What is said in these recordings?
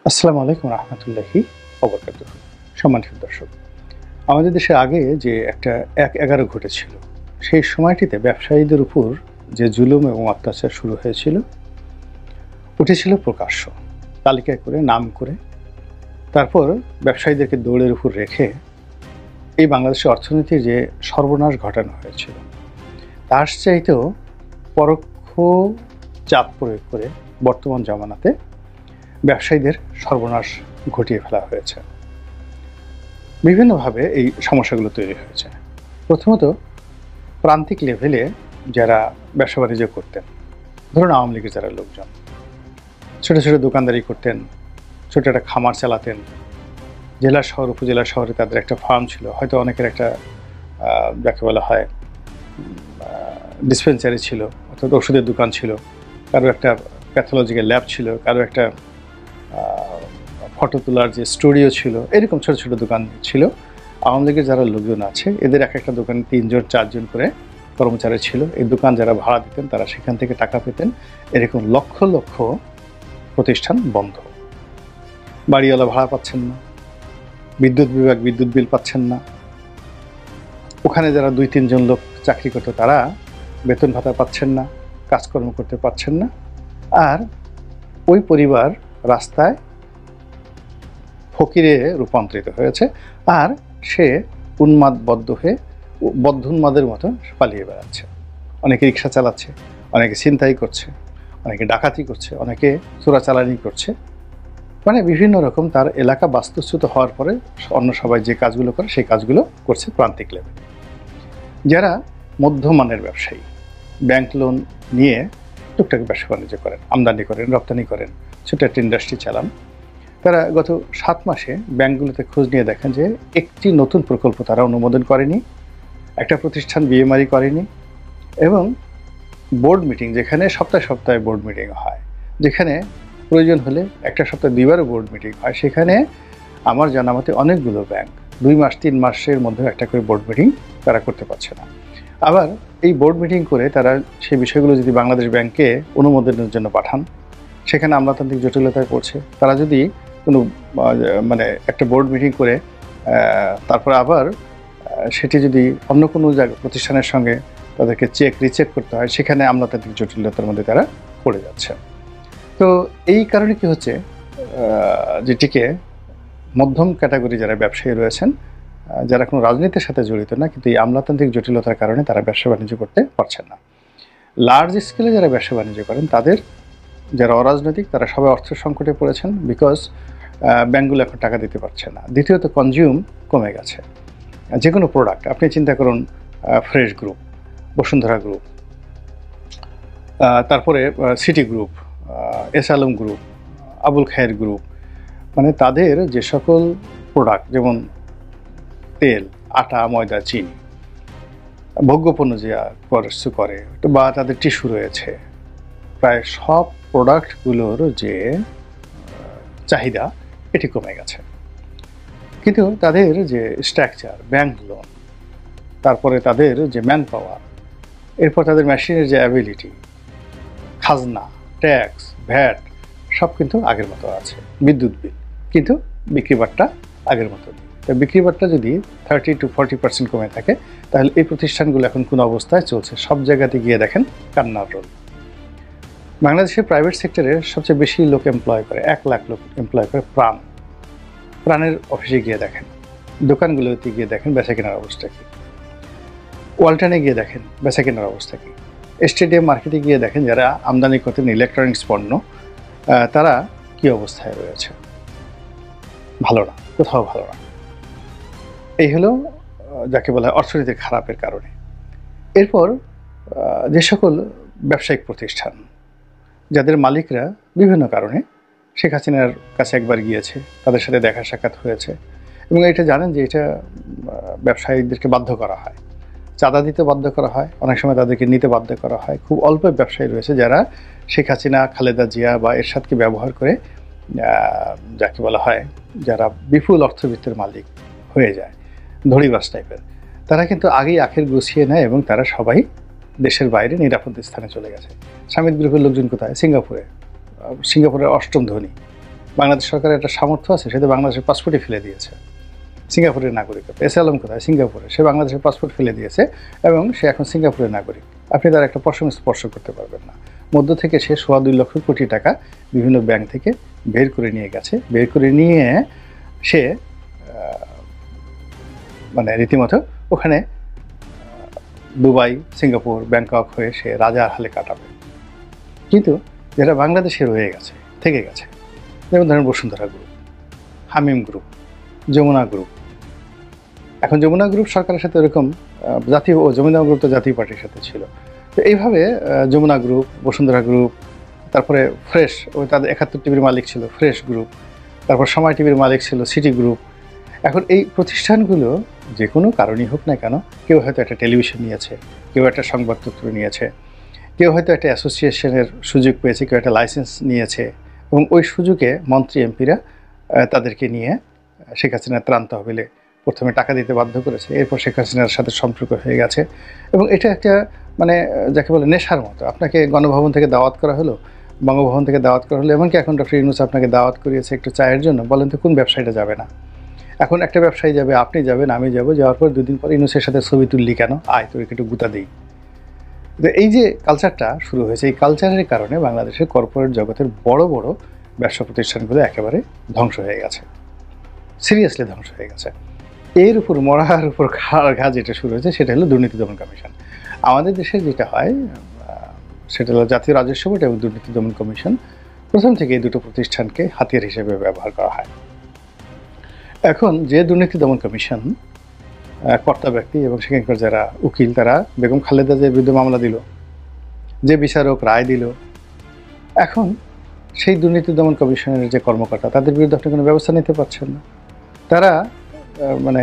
আসসালামু আলাইকুম রহমতুল্লাহি ওবরাকাতুহু। সম্মানিত দর্শক, আমাদের দেশে আগে যে একটা ১/১১ ঘটেছিল, সেই সময়টিতে ব্যবসায়ীদের উপর যে জুলুম এবং অত্যাচার শুরু হয়েছিল, উঠেছিল প্রকাশ্য তালিকায় করে, নাম করে। তারপর ব্যবসায়ীদেরকে দৌড়ের উপর রেখে এই বাংলাদেশের অর্থনীতির যে সর্বনাশ ঘটানো হয়েছিল, তার চাইতেও পরোক্ষ চাপ প্রয়োগ করে বর্তমান জামানাতে ব্যবসায়ীদের সর্বনাশ ঘটিয়ে ফেলা হয়েছে। বিভিন্নভাবে এই সমস্যাগুলো তৈরি হয়েছে। প্রথমত, প্রান্তিক লেভেলে যারা ব্যবসা বাণিজ্য করতেন, ধরুন আওয়ামী লীগের যারা লোকজন ছোট ছোট দোকানদারি করতেন, ছোট একটা খামার চালাতেন, জেলা শহর উপজেলা শহরে তাদের একটা ফার্ম ছিল, হয়তো অনেকের একটা যাকে বলা হয় ডিসপেন্সারি ছিল, অর্থাৎ ওষুধের দোকান ছিল, কারো একটা প্যাথোলজিক্যাল ল্যাব ছিল, কারো একটা ফটো তোলার যে স্টুডিও ছিল, এরকম ছোট ছোট দোকান ছিল। আওয়ামী লীগের যারা লোকজন আছে, এদের এক একটা দোকানে ৩ জন ৪ জন করে কর্মচারী ছিল। এই দোকান যারা ভাড়া দিতেন তারা সেখান থেকে টাকা পেতেন। এরকম লক্ষ লক্ষ প্রতিষ্ঠান বন্ধ। বাড়িওয়ালা ভাড়া পাচ্ছেন না, বিদ্যুৎ বিভাগ বিদ্যুৎ বিল পাচ্ছেন না। ওখানে যারা ২-৩ জন লোক চাকরি করতো তারা বেতন ভাতা পাচ্ছেন না, কাজকর্ম করতে পারছেন না। আর ওই পরিবার রাস্তায় ফকিরে রূপান্তরিত হয়েছে, আর সে উন্মাদবদ্ধ হয়ে বদ্ধোন্মাদের মতো পালিয়ে বেড়াচ্ছে। অনেকে রিক্সা চালাচ্ছে, অনেকে ছিনতাই করছে, অনেকে ডাকাতি করছে, অনেকে চোরাচালানি করছে। মানে বিভিন্ন রকম তার এলাকা বাস্তুচ্যুত হওয়ার পরে অন্য সবাই যে কাজগুলো করে সেই কাজগুলো করছে প্রান্তিক লেভেলে। যারা মধ্যমানের ব্যবসায়ী, ব্যাংক লোন নিয়ে টুকটাক ব্যবসা বাণিজ্য করেন, আমদানি করেন, রপ্তানি করেন, ছোট একটা ইন্ডাস্ট্রি চালান, তারা গত 7 মাসে ব্যাংকগুলোতে খোঁজ নিয়ে দেখেন যে একটি নতুন প্রকল্প তারা অনুমোদন করেনি, একটা প্রতিষ্ঠান বিএমআরই করেনি, এবং বোর্ড মিটিং, যেখানে সপ্তাহে সপ্তাহে বোর্ড মিটিং হয়, যেখানে প্রয়োজন হলে একটা সপ্তাহে 2বারও বোর্ড মিটিং হয়, সেখানে আমার জানা মতে অনেকগুলো ব্যাংক 2 মাস 3 মাসের মধ্যে একটা করে বোর্ড মিটিং তারা করতে পারছে না। আবার এই বোর্ড মিটিং করে তারা সেই বিষয়গুলো যদি বাংলাদেশ ব্যাংকে অনুমোদনের জন্য পাঠান, সেখানে আমলাতান্ত্রিক জটিলতায় পড়ছে। তারা যদি কোনো একটা বোর্ড মিটিং করে তারপর আবার সেটি যদি অন্য কোনো প্রতিষ্ঠানের সঙ্গে তাদেরকে রিচেক করতে হয়, সেখানে আমলাতান্ত্রিক জটিলতার মধ্যে তারা পড়ে যাচ্ছে। তো এই কারণে কি হচ্ছে, যেটিকে মধ্যম ক্যাটাগরি যারা ব্যবসায়ী রয়েছেন, যারা কোনো রাজনীতির সাথে জড়িত না, কিন্তু এই আমলাতান্ত্রিক জটিলতার কারণে তারা ব্যবসা বাণিজ্য করতে পারছেন না। লার্জ স্কেলে যারা ব্যবসা বাণিজ্য করেন, তাদের যারা অরাজনৈতিক, তারা সবাই অর্থ সংকটে পড়েছেন, বিকজ ব্যাংকগুলো এখন টাকা দিতে পারছে না। দ্বিতীয়ত, কনজিউম কমে গেছে। যে কোনো প্রোডাক্ট আপনি চিন্তা করুন, ফ্রেশ গ্রুপ, বসুন্ধরা গ্রুপ, তারপরে City group, S Alam group, Abul Khair group, মানে তাদের যে সকল প্রোডাক্ট, যেমন তেল, আটা, ময়দা, চিনি, ভোগ্যপণ্য যে করে, বা তাদের টিস্যু রয়েছে, প্রায় সব প্রোডাক্টগুলোর যে চাহিদা এটি কমে গেছে। কিন্তু তাদের যে স্ট্রাকচার, ব্যাংক লোন, তারপরে তাদের যে ম্যান পাওয়ার, এরপর তাদের মেশিনের যে অ্যাবিলিটি, খাজনা, ট্যাক্স, ভ্যাট সব কিন্তু আগের মতো আছে, বিদ্যুৎ বিল, কিন্তু বিক্রি বাট্টা আগের মতো নেই। তো বিক্রি বাট্টা যদি 30-40% কমে থাকে, তাহলে এই প্রতিষ্ঠানগুলো এখন কোন অবস্থায় চলছে? সব জায়গাতে গিয়ে দেখেন কান্নার রোল। বাংলাদেশের প্রাইভেট সেক্টরে সবচেয়ে বেশি লোক এমপ্লয় করে, 1 লাখ লোক এমপ্লয় করে প্রাণের অফিসে গিয়ে দেখেন, দোকানগুলোতে গিয়ে দেখেন বেচা কেনার অবস্থা কী, ওয়ালটনে গিয়ে দেখেন বেচা কেনার অবস্থা কী, স্টেডিয়াম মার্কেটে গিয়ে দেখেন যারা আমদানি করতেন ইলেকট্রনিক্স পণ্য, তারা কী অবস্থায় রয়েছে। ভালো না, কোথাও ভালো না। এই হলো যাকে বলা হয় অর্থনীতির খারাপের কারণে। এরপর যে সকল ব্যবসায়িক প্রতিষ্ঠান, যাদের মালিকরা বিভিন্ন কারণে শেখ হাসিনার কাছে একবার গিয়েছে, তাদের সাথে দেখা সাক্ষাৎ হয়েছে, এবং এটা জানেন যে এটা ব্যবসায়ীদেরকে বাধ্য করা হয়, চাঁদা দিতে বাধ্য করা হয়, অনেক সময় তাদেরকে নিতে বাধ্য করা হয়। খুব অল্প ব্যবসায়ী রয়েছে যারা শেখ হাসিনা, খালেদা জিয়া বা এরশাদকে ব্যবহার করে যাকে বলা হয় যারা বিপুল অর্থবিত্তের মালিক হয়ে যায়, ধড়িবাজ টাইপের, তারা কিন্তু আগেই আখের গুছিয়ে নেয় এবং তারা সবাই দেশের বাইরে নিরাপদ স্থানে চলে গেছে। সামিদ গ্রুপের লোকজন কোথায়? সিঙ্গাপুরের 8ম ধনী, বাংলাদেশ সরকারের একটা সামর্থ্য আছে, সে তো বাংলাদেশের পাসপোর্টই ফেলে দিয়েছে। সিঙ্গাপুরের নাগরিকত্ব, এস আলম কোথায়? সিঙ্গাপুরে। সে বাংলাদেশের পাসপোর্ট ফেলে দিয়েছে এবং সে এখন সিঙ্গাপুরের নাগরিক। আপনি তার একটা পশম স্পর্শ করতে পারবেন না। মধ্য থেকে সে 2.25 লক্ষ কোটি টাকা বিভিন্ন ব্যাংক থেকে বের করে নিয়ে গেছে। বের করে নিয়ে সে মানে রীতিমতো ওখানে দুবাই, সিঙ্গাপুর, ব্যাংকক হয়ে সে রাজার হালে কাটাবে। কিন্তু যেটা বাংলাদেশে রয়ে গেছে, থেকে গেছে, যেমন ধরেন বসুন্ধরা গ্রুপ, হামিম গ্রুপ, যমুনা গ্রুপ। এখন যমুনা গ্রুপ সরকারের সাথে এরকম জাতীয়, ও যমুনা গ্রুপ তো জাতীয় পার্টির সাথে ছিল। তো এইভাবে যমুনা গ্রুপ, বসুন্ধরা গ্রুপ, তারপরে ফ্রেশ, ওই তাদের 71 টিভির মালিক ছিল ফ্রেশ গ্রুপ, তারপর সময় টিভির মালিক ছিল সিটি গ্রুপ। এখন এই প্রতিষ্ঠানগুলো যে কোনো কারণেই হোক না কেন, কেউ হয়তো একটা টেলিভিশন নিয়েছে, কেউ একটা সংবাদপত্র নিয়েছে, কেউ হয়তো একটা অ্যাসোসিয়েশনের সুযোগ পেয়েছে, কেউ একটা লাইসেন্স নিয়েছে, এবং ওই সুযোগে মন্ত্রী এমপিরা তাদেরকে নিয়ে শেখ হাসিনার ত্রাণ তহবিলে প্রথমে টাকা দিতে বাধ্য করেছে, এরপর শেখ হাসিনার সাথে সম্পর্ক হয়ে গেছে। এবং এটা একটা মানে যাকে বলে নেশার মতো। আপনাকে গণভবন থেকে দাওয়াত করা হলো, বঙ্গভবন থেকে দাওয়াত করা হলো, এমনকি এখন ডক্টর ইউনূস আপনাকে দাওয়াত করিয়েছে একটু চায়ের জন্য। বলেন তো কোন ব্যবসায়ীটা যাবে না? এখন একটা ব্যবসায়ী যাবে, আপনি যাবেন, আমি যাব, যাওয়ার পর 2 দিন পর ইউনূসের সাথে ছবি তুললি কেন? আয় তোর একটু গুতা দিই। তো এই যে কালচারটা শুরু হয়েছে, এই কালচারের কারণে বাংলাদেশের কর্পোরেট জগতের বড় বড় ব্যবসা প্রতিষ্ঠানগুলো একেবারে ধ্বংস হয়ে গেছে, সিরিয়াসলি ধ্বংস হয়ে গেছে। এর উপর মরার উপর খাওয়ার ঘা যেটা শুরু হয়েছে সেটা হলো দুর্নীতি দমন কমিশন। আমাদের দেশে যেটা হয় সেটা হলো জাতীয় রাজস্ব বোর্ড এবং দুর্নীতি দমন কমিশন। প্রথম থেকে এই দুটো প্রতিষ্ঠানকে হাতিয়ার হিসেবে ব্যবহার করা হয়। এখন যে দুর্নীতি দমন কমিশন কর্তা ব্যক্তি এবং সেখানকার যারা উকিল, তারা বেগম খালেদা জিয়ার বিরুদ্ধে মামলা দিল, যে বিচারক রায় দিল, এখন সেই দুর্নীতি দমন কমিশনের যে কর্মকর্তা, তাদের বিরুদ্ধে আপনি কোনো ব্যবস্থা নিতে পারছেন না। তারা মানে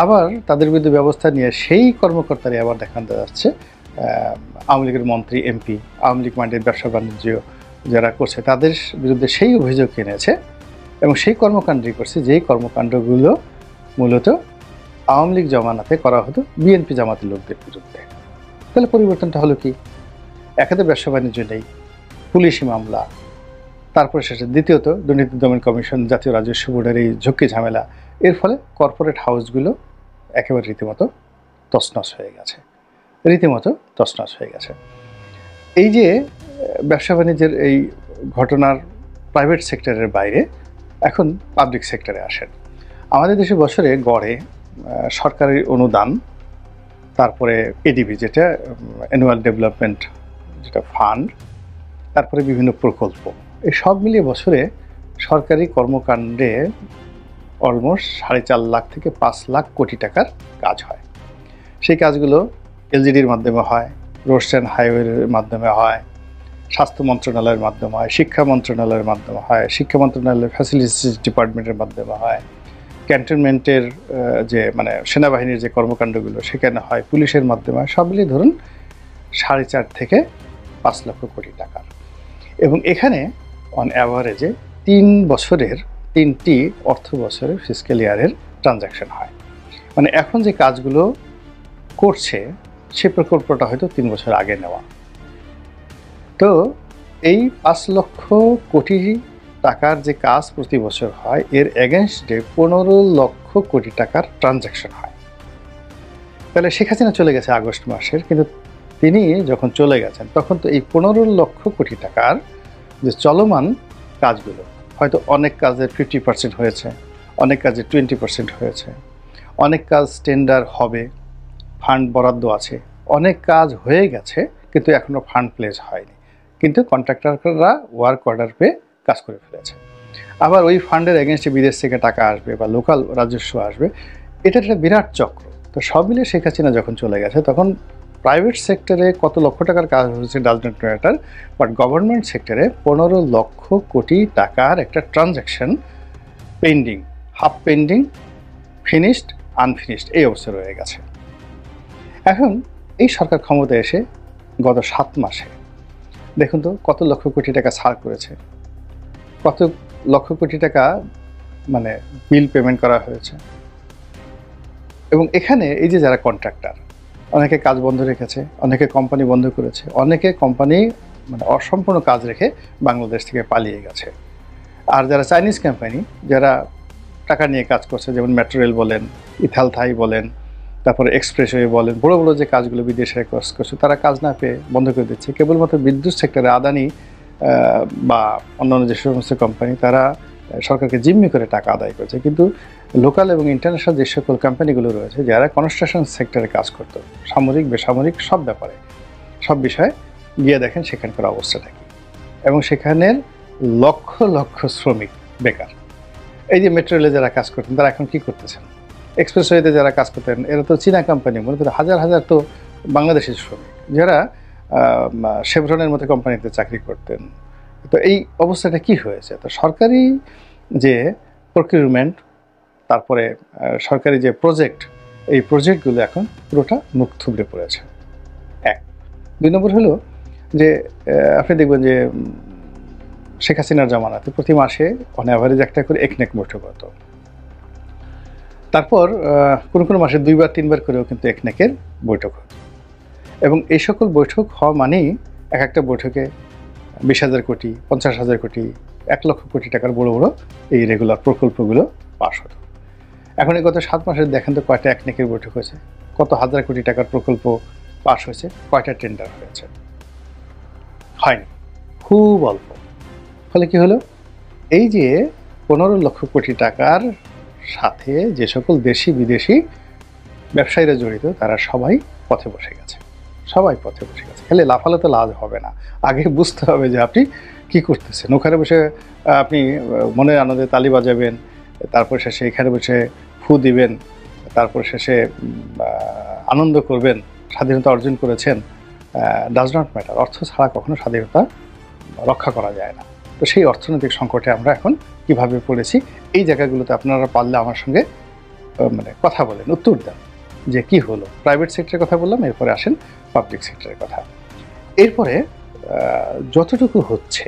আবার তাদের বিরুদ্ধে ব্যবস্থা নিয়ে সেই কর্মকর্তারই আবার দেখানো যাচ্ছে আওয়ামী লীগের মন্ত্রী, এমপি, আওয়ামী লীগ মাইন্ডের ব্যবসা বাণিজ্য যারা করছে তাদের বিরুদ্ধে সেই অভিযোগ এনেছে এবং সেই কর্মকাণ্ডই করছে যেই কর্মকাণ্ডগুলো মূলত আওয়ামী লীগ জমানাতে করা হতো বিএনপি জামাতের লোকদের বিরুদ্ধে। তাহলে পরিবর্তনটা হলো কি? একাতে ব্যবসা বাণিজ্য নেই, পুলিশি মামলা, তারপরে শেষে দ্বিতীয়ত দুর্নীতি দমন কমিশন, জাতীয় রাজস্ব বোর্ডের এই ঝুঁকি ঝামেলা। এর ফলে কর্পোরেট হাউসগুলো একেবারে রীতিমতো তছনছ হয়ে গেছে, রীতিমতো তছনছ হয়ে গেছে। এই যে ব্যবসা বাণিজ্যের এই ঘটনার প্রাইভেট সেক্টরের বাইরে এখন পাবলিক সেক্টরে আসেন। আমাদের দেশে বছরে গড়ে সরকারি অনুদান, তারপরে এডিবি যেটা অ্যানুয়াল ডেভেলপমেন্ট যেটা ফান্ড, তারপরে বিভিন্ন প্রকল্প, এই সব মিলিয়ে বছরে সরকারি কর্মকাণ্ডে অলমোস্ট 4.5 লাখ থেকে 5 লাখ কোটি টাকার কাজ হয়। সেই কাজগুলো এলজিডির মাধ্যমে হয়, রোডস অ্যান্ড হাইওয়ের মাধ্যমে হয়, স্বাস্থ্য মন্ত্রণালয়ের মাধ্যমে হয়, শিক্ষা মন্ত্রণালয়ের মাধ্যমে হয়, শিক্ষা মন্ত্রণালয়ের ফ্যাসিলিটিস ডিপার্টমেন্টের মাধ্যমে হয়, ক্যান্টনমেন্টের যে মানে সেনাবাহিনীর যে কর্মকাণ্ডগুলো সেখানে হয়, পুলিশের মাধ্যমে হয়। সব মিলিয়ে ধরুন 4.5 থেকে 5 লক্ষ কোটি টাকার। এবং এখানে অন অ্যাভারেজে 3 বছরের 3টি অর্থ বছরের ফিসক্যাল ইয়ারের ট্রানজ্যাকশন হয়। মানে এখন যে কাজগুলো করছে সে প্রকল্পটা হয়তো 3 বছর আগে নেওয়া। তো এই 5 লক্ষ কোটি টাকার যে কাজ প্রতি বছর হয়, এর এগেনস্টে 15 লক্ষ কোটি টাকার ট্রানজ্যাকশন হয়। তাহলে শেখ হাসিনা চলে গেছে আগস্ট মাসের, কিন্তু তিনি যখন চলে গেছেন তখন তো এই 15 লক্ষ কোটি টাকার যে চলমান কাজগুলো, হয়তো অনেক কাজের 50% হয়েছে, অনেক কাজের 20% হয়েছে, অনেক কাজ টেন্ডার হবে, ফান্ড বরাদ্দ আছে, অনেক কাজ হয়ে গেছে কিন্তু এখনও ফান্ড প্লেস হয়নি, কিন্তু কন্ট্রাক্টররা ওয়ার্ক অর্ডার পেয়ে কাজ করে ফেলেছে। আবার ওই ফান্ডের এগেনস্টে বিদেশ থেকে টাকা আসবে বা লোকাল রাজস্ব আসবে, এটা একটা বিরাট চক্র। তো সব মিলিয়ে শেখ হাসিনা যখন চলে গেছে তখন প্রাইভেট সেক্টরে কত লক্ষ টাকার কাজ হয়েছে does not matter, but government সেক্টরে 15 লক্ষ কোটি টাকার একটা transaction pending, half pending, finished, unfinished এই অবস্থা রয়ে গেছে। এখন এই সরকার ক্ষমতায় এসে গত 7 মাসে দেখুন তো কত লক্ষ কোটি টাকা ছাড় করেছে, কত লক্ষ কোটি টাকা মানে বিল পেমেন্ট করা হয়েছে। এবং এখানে এই যে যারা কন্ট্রাক্টর, অনেকে কাজ বন্ধ রেখেছে, অনেকে কোম্পানি বন্ধ করেছে, অনেকে কোম্পানি মানে অসম্পূর্ণ কাজ রেখে বাংলাদেশ থেকে পালিয়ে গেছে। আর যারা চাইনিজ কোম্পানি যারা টাকা নিয়ে কাজ করছে, যেমন মেট্রো রেল বলেন, ইথালথাই বলেন, তারপরে এক্সপ্রেসওয়ে বলেন, বড় বড় যে কাজগুলো বিদেশে কাজ করছে, তারা কাজ না পেয়ে বন্ধ করে দিচ্ছে। কেবলমাত্র বিদ্যুৎ সেক্টরে আদানি বা অন্যান্য যে সমস্ত কোম্পানি তারা সরকারকে জিম্মি করে টাকা আদায় করছে, কিন্তু লোকাল এবং ইন্টারন্যাশনাল যে সকল কোম্পানিগুলো রয়েছে যারা কনস্ট্রাকশন সেক্টরে কাজ করতো, সামরিক বেসামরিক সব ব্যাপারে সব বিষয়ে গিয়ে দেখেন সেখানকার অবস্থাটা কী, এবং সেখানের লক্ষ লক্ষ শ্রমিক বেকার। এই যে মেট্রো রেলে যারা কাজ করতেন তারা এখন কী করতেছেন, এক্সপ্রেসওয়েতে যারা কাজ করতেন এরা তো চীনা কোম্পানি, মনে করেন হাজার হাজার তো বাংলাদেশের শ্রমিক যারা শেভরনের মতো কোম্পানিতে চাকরি করতেন। তো এই অবস্থাটা কি হয়েছে? তো সরকারি যে প্রকিউরমেন্ট, তারপরে সরকারি যে প্রজেক্ট, এই প্রজেক্টগুলো এখন পুরোটা মুখ থুবড়ে পড়েছে। এক। 2 নম্বর হলো যে আপনি দেখবেন যে শেখ হাসিনার জামানাতে প্রতি মাসে অন অ্যাভারেজ একটা করে একনেক বৈঠক হতো। তারপর কোনো মাসে 2 বার 3 বার করেও কিন্তু একনেকের বৈঠক হতো, এবং এই সকল বৈঠক হওয়া মানেই এক একটা বৈঠকে 20,000 কোটি, 50,000 কোটি, 1 লক্ষ কোটি টাকার বড় বড় এই রেগুলার প্রকল্পগুলো পাস হতো। এখন এই গত 7 মাসে দেখেন তো কয়টা একনেকের বৈঠক হয়েছে, কত হাজার কোটি টাকার প্রকল্প পাস হয়েছে, কয়টা টেন্ডার হয়েছে? হয়নি, খুব অল্প। ফলে কি হলো, এই যে 15 লক্ষ কোটি টাকার সাথে যে সকল দেশি বিদেশি ব্যবসায়ীরা জড়িত তারা সবাই পথে বসে গেছে, সবাই পথে বসে গেছে। খালি লাফালাতে লাভ হবে না, আগে বুঝতে হবে যে আপনি কি করতেছেন। ওখানে বসে আপনি মনের আনন্দে তালি বাজাবেন, তারপর শেষে এখানে বসে ফু দিবেন, তারপর শেষে আনন্দ করবেন, স্বাধীনতা অর্জন করেছেন, ডাজ নট ম্যাটার। অর্থ ছাড়া কখনো স্বাধীনতা রক্ষা করা যায় না। তো সেই অর্থনৈতিক সংকটে আমরা এখন কিভাবে পড়েছি, এই জায়গাগুলোতে আপনারা পারলে আমার সঙ্গে মানে কথা বলেন, উত্তর দেন যে কি হলো। প্রাইভেট সেক্টরের কথা বললাম, এরপরে আসেন পাবলিক সেক্টরের কথা। এরপরে যতটুকু হচ্ছে,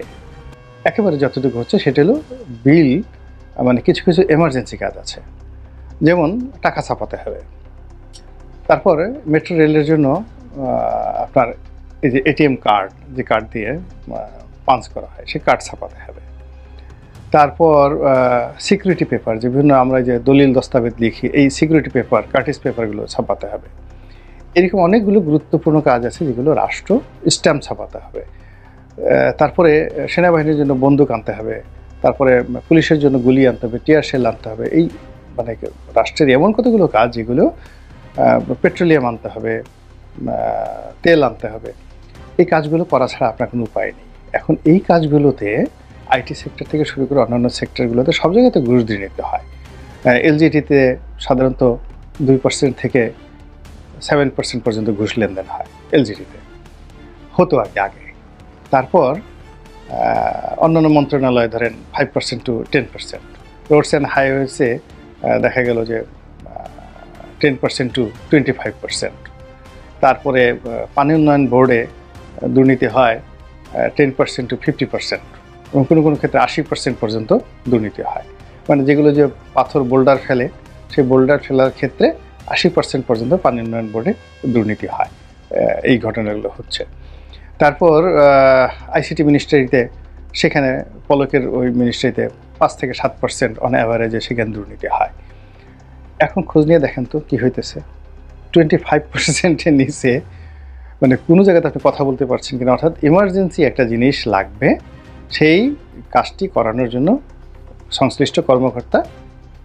একেবারে যতটুকু হচ্ছে সেটা হলো বিল, মানে কিছু কিছু এমার্জেন্সি কাজ আছে, যেমন টাকা ছাপাতে হবে। তারপরে মেট্রো রেলের জন্য আপনার এই যে এটিএম কার্ড, যে কার্ড দিয়ে পাঞ্চ করা হয়, সেই কার্ড ছাপাতে হবে। তারপর সিকিউরিটি পেপার, যে বিভিন্ন আমরা যে দলিল দস্তাবেজ লিখি, এই সিকিউরিটি পেপার, কার্টিস পেপারগুলো ছাপাতে হবে। এরকম অনেকগুলো গুরুত্বপূর্ণ কাজ আছে যেগুলো রাষ্ট্র স্ট্যাম্প ছাপাতে হবে। তারপরে সেনাবাহিনীর জন্য বন্দুক আনতে হবে, তারপরে পুলিশের জন্য গুলি আনতে হবে, টিয়ার শেল আনতে হবে। এই মানে রাষ্ট্রের এমন কতগুলো কাজ যেগুলো, পেট্রোলিয়াম আনতে হবে, তেল আনতে হবে। এই কাজগুলো করা ছাড়া আপনার কোনো উপায় নেই। এখন এই কাজগুলোতে আইটি সেক্টর থেকে শুরু করে অন্যান্য সেক্টরগুলোতে সব জায়গাতে ঘুষ দিয়ে নিতে হয়। এলজিটিতে সাধারণত 2% থেকে 7% পর্যন্ত ঘুষ লেনদেন হয়, এলজিটিতে হতো আগে। তারপর অন্যান্য মন্ত্রণালয় ধরেন 5% to 10%, রোডস অ্যান্ড হাইওয়েসে দেখা গেল যে 10% to 25%। তারপরে পানি উন্নয়ন বোর্ডে দুর্নীতি হয় 10% to 50%, এবং কোনো কোনো ক্ষেত্রে 80% পর্যন্ত দুর্নীতি হয়। মানে যেগুলো যে পাথর বোল্ডার ফেলে, সেই বোল্ডার ফেলার ক্ষেত্রে 80% পর্যন্ত পানি উন্নয়ন বোর্ডে দুর্নীতি হয়। এই ঘটনাগুলো হচ্ছে। তারপর আইসিটি মিনিস্ট্রিতে, সেখানে পলকের ওই মিনিস্ট্রিতে 5 থেকে 7% অন অ্যাভারেজে সেখানে দুর্নীতি হয়। এখন খোঁজ নিয়ে দেখেন তো কী হইতেছে, 25%-এর নিচে, মানে কোনো জায়গাতে আপনি কথা বলতে পারছেন কিনা। অর্থাৎ ইমার্জেন্সি একটা জিনিস লাগবে, সেই কাজটি করানোর জন্য সংশ্লিষ্ট কর্মকর্তা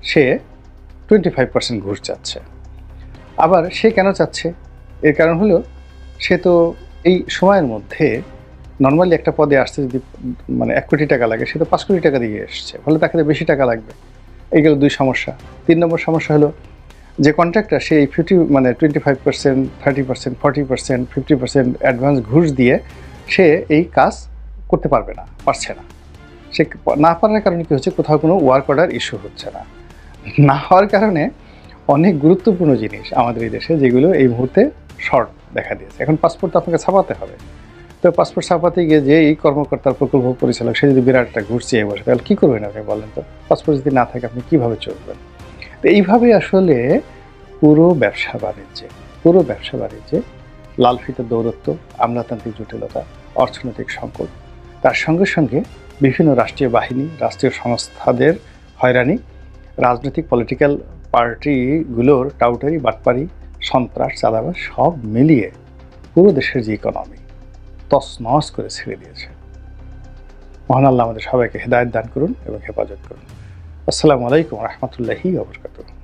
সে 25% ঘুষ চাচ্ছে। আবার সে কেন চাচ্ছে, এর কারণ হলো সে তো এই সময়ের মধ্যে নর্মালি একটা পদে আসতে যদি মানে 1 কোটি টাকা লাগে, সে তো 5 কোটি টাকা দিয়ে এসছে, ফলে তাকে তো বেশি টাকা লাগবে। এইগুলো 2 সমস্যা। 3 নম্বর সমস্যা হলো যে কন্ট্রাক্টর সে এই 25%, 30%, 40%, 50% অ্যাডভান্স ঘুষ দিয়ে সে এই কাজ করতে পারবে না, পারছে না। সে না পারার কারণে কী হচ্ছে, কোথাও কোনো ওয়ার্ক অর্ডার ইস্যু হচ্ছে না। না হওয়ার কারণে অনেক গুরুত্বপূর্ণ জিনিস আমাদের এই দেশে যেগুলো এই মুহূর্তে শর্ট দেখা দিয়েছে। এখন পাসপোর্ট তো আপনাকে ছাপাতে হবে, তো পাসপোর্ট ছাপাতে গিয়ে যে এই কর্মকর্তার প্রকল্প পরিচালক সে যদি বিরাট একটা ঘুষ চেয়ে বসে, তাহলে কী করবেন আপনি বলেন তো? পাসপোর্ট যদি না থাকে আপনি কীভাবে চলবেন? তো এইভাবে আসলে পুরো ব্যবসা বাণিজ্যে লাল ফিতের দৌরত্ব, আমলাতান্ত্রিক জটিলতা, অর্থনৈতিক সংকট, তার সঙ্গে সঙ্গে বিভিন্ন রাষ্ট্রীয় বাহিনী, রাষ্ট্রীয় সংস্থাদের হয়রানি, রাজনৈতিক পলিটিক্যাল পার্টিগুলোর টাউটারি, বাটপারি, সন্ত্রাস, চাঁদাবাজ সব মিলিয়ে পুরো দেশের যে ইকোনমি তছনছ করে ছেড়ে দিয়েছে। মহান আল্লাহ আমাদের সবাইকে হেদায়েত দান করুন এবং হেফাজত করুন। আসসালামু আলাইকুম ওয়া রাহমাতুল্লাহি ওয়া বারাকাতুহু।